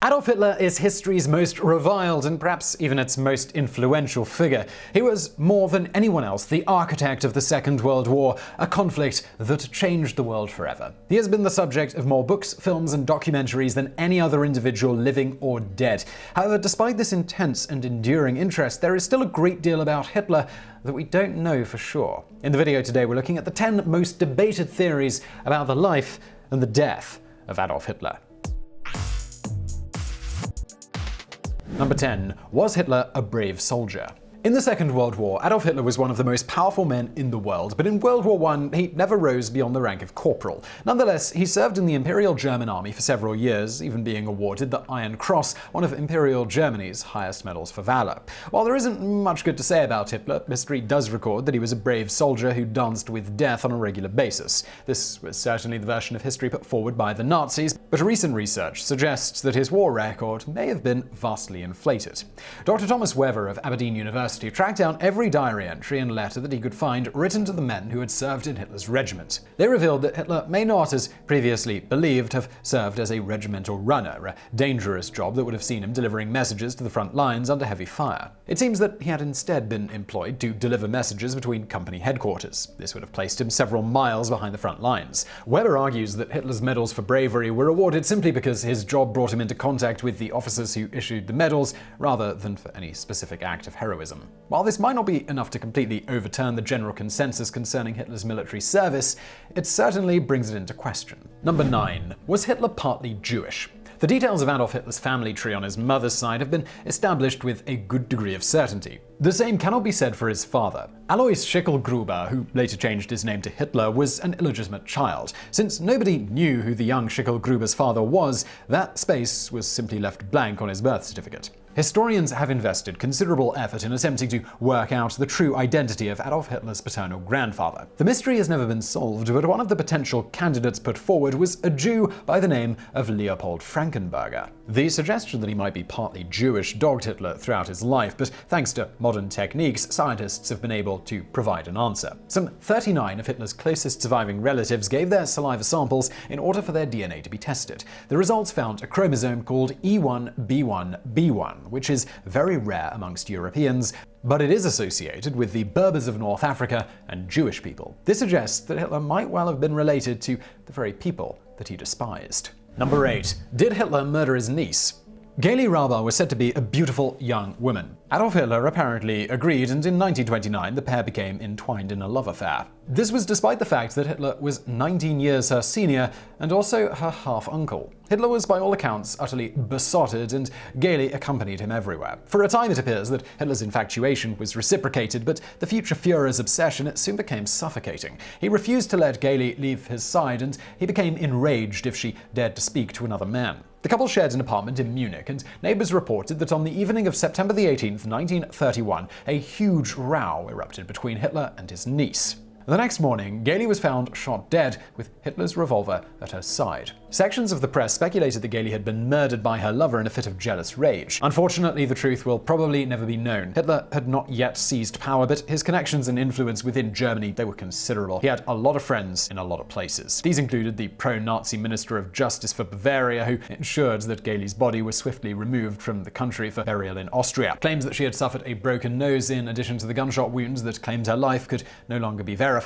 Adolf Hitler is history's most reviled and perhaps even its most influential figure. He was, more than anyone else, the architect of the Second World War, a conflict that changed the world forever. He has been the subject of more books, films, and documentaries than any other individual living or dead. However, despite this intense and enduring interest, there is still a great deal about Hitler that we don't know for sure. In the video today, we're looking at the 10 most debated theories about the life and the death of Adolf Hitler. Number 10. Was Hitler a brave soldier? In the Second World War, Adolf Hitler was one of the most powerful men in the world, but in World War I, he never rose beyond the rank of corporal. Nonetheless, he served in the Imperial German Army for several years, even being awarded the Iron Cross, one of Imperial Germany's highest medals for valor. While there isn't much good to say about Hitler, history does record that he was a brave soldier who danced with death on a regular basis. This was certainly the version of history put forward by the Nazis, but recent research suggests that his war record may have been vastly inflated. Dr. Thomas Wever of Aberdeen University tracked down every diary entry and letter that he could find written to the men who had served in Hitler's regiment. They revealed that Hitler may not, as previously believed, have served as a regimental runner, a dangerous job that would have seen him delivering messages to the front lines under heavy fire. It seems that he had instead been employed to deliver messages between company headquarters. This would have placed him several miles behind the front lines. Weber argues that Hitler's medals for bravery were awarded simply because his job brought him into contact with the officers who issued the medals, rather than for any specific act of heroism. While this might not be enough to completely overturn the general consensus concerning Hitler's military service, it certainly brings it into question. Number 9. Was Hitler partly Jewish? The details of Adolf Hitler's family tree on his mother's side have been established with a good degree of certainty. The same cannot be said for his father. Alois Schicklgruber, who later changed his name to Hitler, was an illegitimate child. Since nobody knew who the young Schicklgruber's father was, that space was simply left blank on his birth certificate. Historians have invested considerable effort in attempting to work out the true identity of Adolf Hitler's paternal grandfather. The mystery has never been solved, but one of the potential candidates put forward was a Jew by the name of Leopold Frankenberger. The suggestion that he might be partly Jewish dogged Hitler throughout his life, but thanks to modern techniques, scientists have been able to provide an answer. Some 39 of Hitler's closest surviving relatives gave their saliva samples in order for their DNA to be tested. The results found a chromosome called E1b1b1, which is very rare amongst Europeans, but it is associated with the Berbers of North Africa and Jewish people. This suggests that Hitler might well have been related to the very people that he despised. Number 8. Did Hitler murder his niece? Gaily Rauber was said to be a beautiful young woman. Adolf Hitler apparently agreed, and in 1929 the pair became entwined in a love affair. This was despite the fact that Hitler was 19 years her senior and also her half-uncle. Hitler was by all accounts utterly besotted, and Gaily accompanied him everywhere. For a time it appears that Hitler's infatuation was reciprocated, but the future Führer's obsession soon became suffocating. He refused to let Gaily leave his side, and he became enraged if she dared to speak to another man. The couple shared an apartment in Munich, and neighbors reported that on the evening of September 18, 1931, a huge row erupted between Hitler and his niece. The next morning, Gaily was found shot dead with Hitler's revolver at her side. Sections of the press speculated that Gaily had been murdered by her lover in a fit of jealous rage. Unfortunately, the truth will probably never be known. Hitler had not yet seized power, but his connections and influence within Germany, they were considerable. He had a lot of friends in a lot of places. These included the pro-Nazi Minister of Justice for Bavaria, who ensured that Gaily's body was swiftly removed from the country for burial in Austria. Claims that she had suffered a broken nose in addition to the gunshot wounds that claimed her life could no longer be verified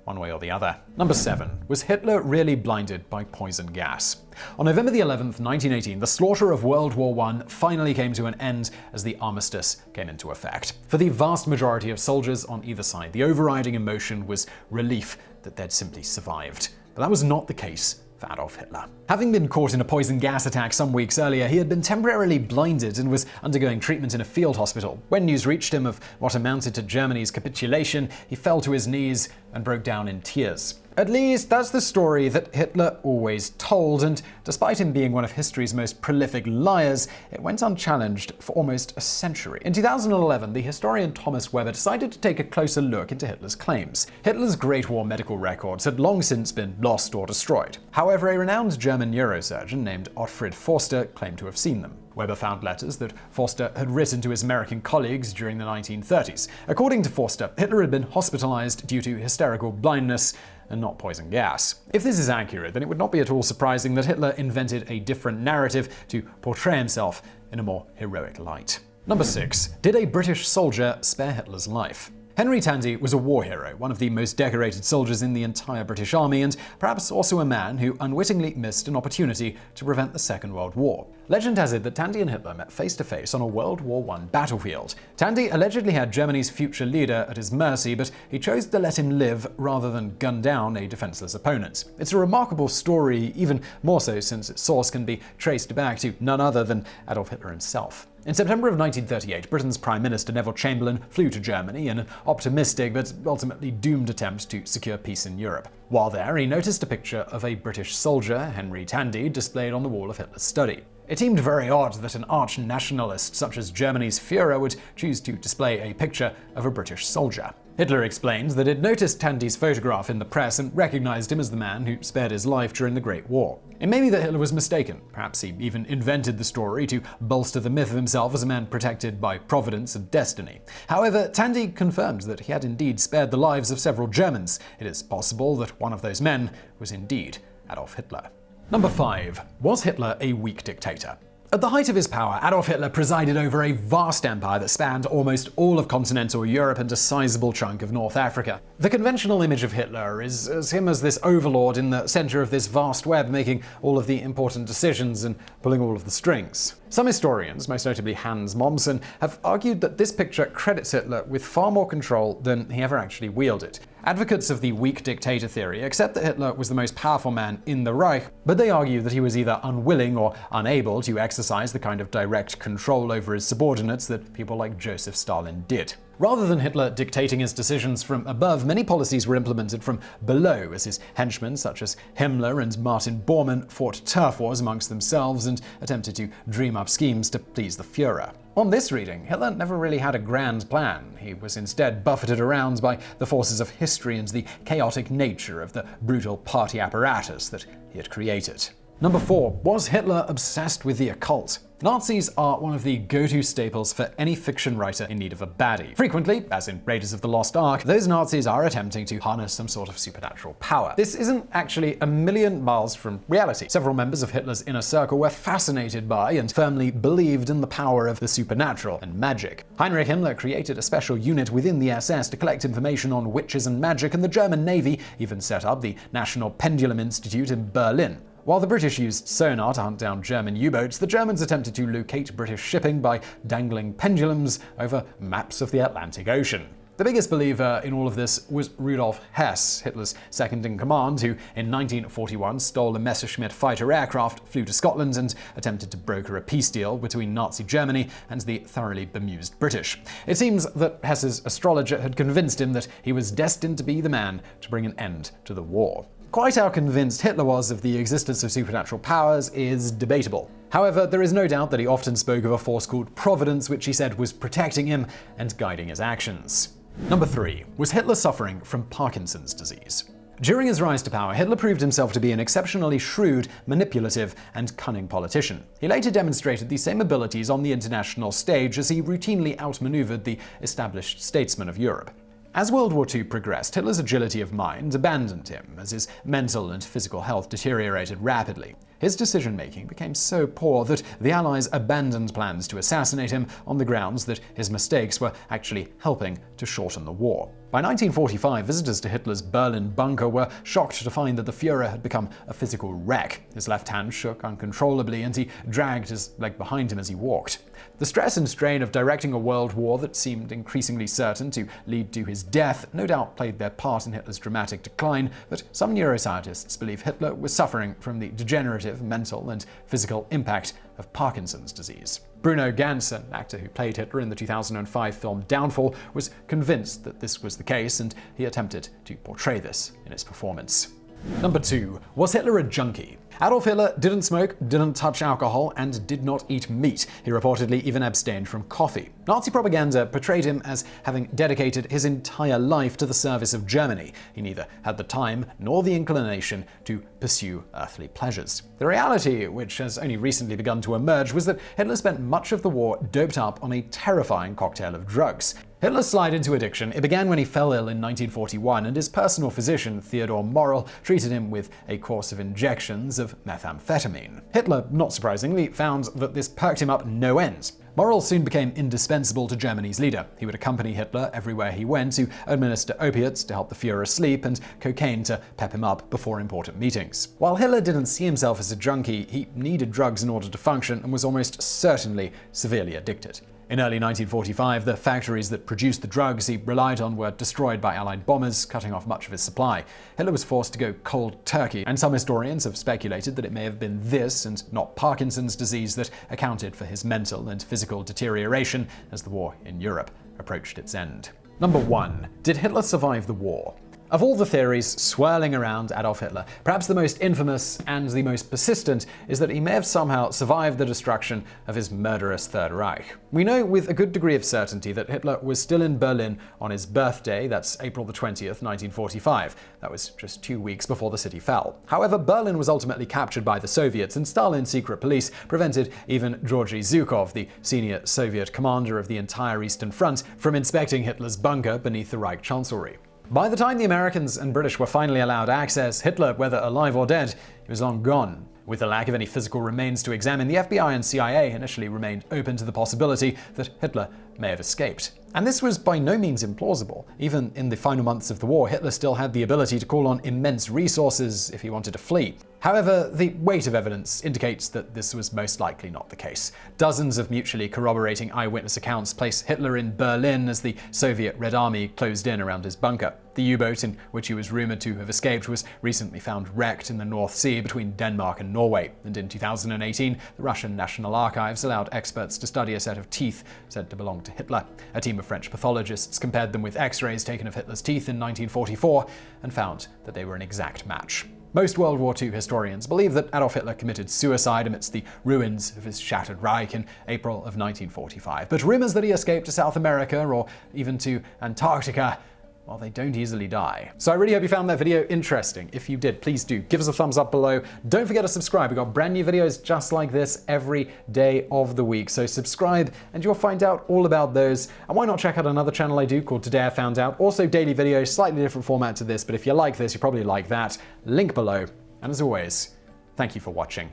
one way or the other. Number 7. Was Hitler really blinded by poison gas? On November 11th, 1918, the slaughter of World War I finally came to an end as the armistice came into effect. For the vast majority of soldiers on either side, the overriding emotion was relief that they'd simply survived. But that was not the case for Adolf Hitler. Having been caught in a poison gas attack some weeks earlier, he had been temporarily blinded and was undergoing treatment in a field hospital. When news reached him of what amounted to Germany's capitulation, he fell to his knees and broke down in tears. At least, that's the story that Hitler always told, and despite him being one of history's most prolific liars, it went unchallenged for almost a century. In 2011, the historian Thomas Weber decided to take a closer look into Hitler's claims. Hitler's Great War medical records had long since been lost or destroyed. However, a renowned German neurosurgeon named Ottfried Forster claimed to have seen them. Weber found letters that Forster had written to his American colleagues during the 1930s. According to Forster, Hitler had been hospitalized due to hysterical blindness and not poison gas. If this is accurate, then it would not be at all surprising that Hitler invented a different narrative to portray himself in a more heroic light. Number 6. Did a British soldier spare Hitler's life? Henry Tandy was a war hero, one of the most decorated soldiers in the entire British Army, and perhaps also a man who unwittingly missed an opportunity to prevent the Second World War. Legend has it that Tandy and Hitler met face to face on a World War I battlefield. Tandy allegedly had Germany's future leader at his mercy, but he chose to let him live rather than gun down a defenseless opponent. It's a remarkable story, even more so since its source can be traced back to none other than Adolf Hitler himself. In September of 1938, Britain's Prime Minister Neville Chamberlain flew to Germany in an optimistic but ultimately doomed attempt to secure peace in Europe. While there, he noticed a picture of a British soldier, Henry Tandy, displayed on the wall of Hitler's study. It seemed very odd that an arch-nationalist such as Germany's Führer would choose to display a picture of a British soldier. Hitler explained that he'd noticed Tandy's photograph in the press and recognized him as the man who spared his life during the Great War. It may be that Hitler was mistaken. Perhaps he even invented the story to bolster the myth of himself as a man protected by providence and destiny. However, Tandy confirmed that he had indeed spared the lives of several Germans. It is possible that one of those men was indeed Adolf Hitler. Number 5. Was Hitler a weak dictator? At the height of his power, Adolf Hitler presided over a vast empire that spanned almost all of continental Europe and a sizable chunk of North Africa. The conventional image of Hitler is him as this overlord in the center of this vast web, making all of the important decisions and pulling all of the strings. Some historians, most notably Hans Mommsen, have argued that this picture credits Hitler with far more control than he ever actually wielded. Advocates of the weak dictator theory accept that Hitler was the most powerful man in the Reich, but they argue that he was either unwilling or unable to exercise the kind of direct control over his subordinates that people like Joseph Stalin did. Rather than Hitler dictating his decisions from above, many policies were implemented from below, as his henchmen such as Himmler and Martin Bormann fought turf wars amongst themselves and attempted to dream up schemes to please the Führer. On this reading, Hitler never really had a grand plan. He was instead buffeted around by the forces of history and the chaotic nature of the brutal party apparatus that he had created. Number 4. Was Hitler obsessed with the occult? Nazis are one of the go-to staples for any fiction writer in need of a baddie. Frequently, as in Raiders of the Lost Ark, those Nazis are attempting to harness some sort of supernatural power. This isn't actually a million miles from reality. Several members of Hitler's inner circle were fascinated by and firmly believed in the power of the supernatural and magic. Heinrich Himmler created a special unit within the SS to collect information on witches and magic, and the German Navy even set up the National Pendulum Institute in Berlin. While the British used sonar to hunt down German U-boats, the Germans attempted to locate British shipping by dangling pendulums over maps of the Atlantic Ocean. The biggest believer in all of this was Rudolf Hess, Hitler's second-in-command, who in 1941 stole a Messerschmitt fighter aircraft, flew to Scotland, and attempted to broker a peace deal between Nazi Germany and the thoroughly bemused British. It seems that Hess's astrologer had convinced him that he was destined to be the man to bring an end to the war. Quite how convinced Hitler was of the existence of supernatural powers is debatable. However, there is no doubt that he often spoke of a force called Providence, which he said was protecting him and guiding his actions. Number 3. Was Hitler suffering from Parkinson's disease? During his rise to power, Hitler proved himself to be an exceptionally shrewd, manipulative, and cunning politician. He later demonstrated these same abilities on the international stage as he routinely outmaneuvered the established statesmen of Europe. As World War II progressed, Hitler's agility of mind abandoned him as his mental and physical health deteriorated rapidly. His decision-making became so poor that the Allies abandoned plans to assassinate him on the grounds that his mistakes were actually helping to shorten the war. By 1945, visitors to Hitler's Berlin bunker were shocked to find that the Führer had become a physical wreck. His left hand shook uncontrollably, and he dragged his leg behind him as he walked. The stress and strain of directing a world war that seemed increasingly certain to lead to his death no doubt played their part in Hitler's dramatic decline, but some neuroscientists believe Hitler was suffering from the degenerative mental and physical impact of Parkinson's disease. Bruno Ganz, an actor who played Hitler in the 2005 film Downfall, was convinced that this was the case, and he attempted to portray this in his performance. Number 2. Was Hitler a junkie? Adolf Hitler didn't smoke, didn't touch alcohol, and did not eat meat. He reportedly even abstained from coffee. Nazi propaganda portrayed him as having dedicated his entire life to the service of Germany. He neither had the time nor the inclination to pursue earthly pleasures. The reality, which has only recently begun to emerge, was that Hitler spent much of the war doped up on a terrifying cocktail of drugs. Hitler's slide into addiction, it began when he fell ill in 1941, and his personal physician, Theodor Morell, treated him with a course of injections of methamphetamine. Hitler, not surprisingly, found that this perked him up no end. Morell soon became indispensable to Germany's leader. He would accompany Hitler everywhere he went to administer opiates to help the Führer sleep and cocaine to pep him up before important meetings. While Hitler didn't see himself as a junkie, he needed drugs in order to function and was almost certainly severely addicted. In early 1945, the factories that produced the drugs he relied on were destroyed by Allied bombers, cutting off much of his supply. Hitler was forced to go cold turkey, and some historians have speculated that it may have been this, and not Parkinson's disease, that accounted for his mental and physical deterioration as the war in Europe approached its end. Number 1. Did Hitler survive the war? Of all the theories swirling around Adolf Hitler, perhaps the most infamous and the most persistent is that he may have somehow survived the destruction of his murderous Third Reich. We know with a good degree of certainty that Hitler was still in Berlin on his birthday, that's April the 20th, 1945. That was just 2 weeks before the city fell. However, Berlin was ultimately captured by the Soviets, and Stalin's secret police prevented even Georgy Zhukov, the senior Soviet commander of the entire Eastern Front, from inspecting Hitler's bunker beneath the Reich Chancellery. By the time the Americans and British were finally allowed access, Hitler, whether alive or dead, he was long gone. With the lack of any physical remains to examine, the FBI and CIA initially remained open to the possibility that Hitler may have escaped. And this was by no means implausible. Even in the final months of the war, Hitler still had the ability to call on immense resources if he wanted to flee. However, the weight of evidence indicates that this was most likely not the case. Dozens of mutually corroborating eyewitness accounts place Hitler in Berlin as the Soviet Red Army closed in around his bunker. The U-boat in which he was rumored to have escaped was recently found wrecked in the North Sea between Denmark and Norway. And in 2018, the Russian National Archives allowed experts to study a set of teeth said to belong to Hitler. A team of French pathologists compared them with X-rays taken of Hitler's teeth in 1944 and found that they were an exact match. Most World War II historians believe that Adolf Hitler committed suicide amidst the ruins of his shattered Reich in April of 1945. But rumors that he escaped to South America or even to Antarctica, well, they don't easily die. So I really hope you found that video interesting. If you did, please do give us a thumbs up below. Don't forget to subscribe. We've got brand new videos just like this every day of the week. So subscribe and you'll find out all about those. And why not check out another channel I do called Today I Found Out. Also daily videos, slightly different format to this, but if you like this, you probably like that. Link below. And as always, thank you for watching.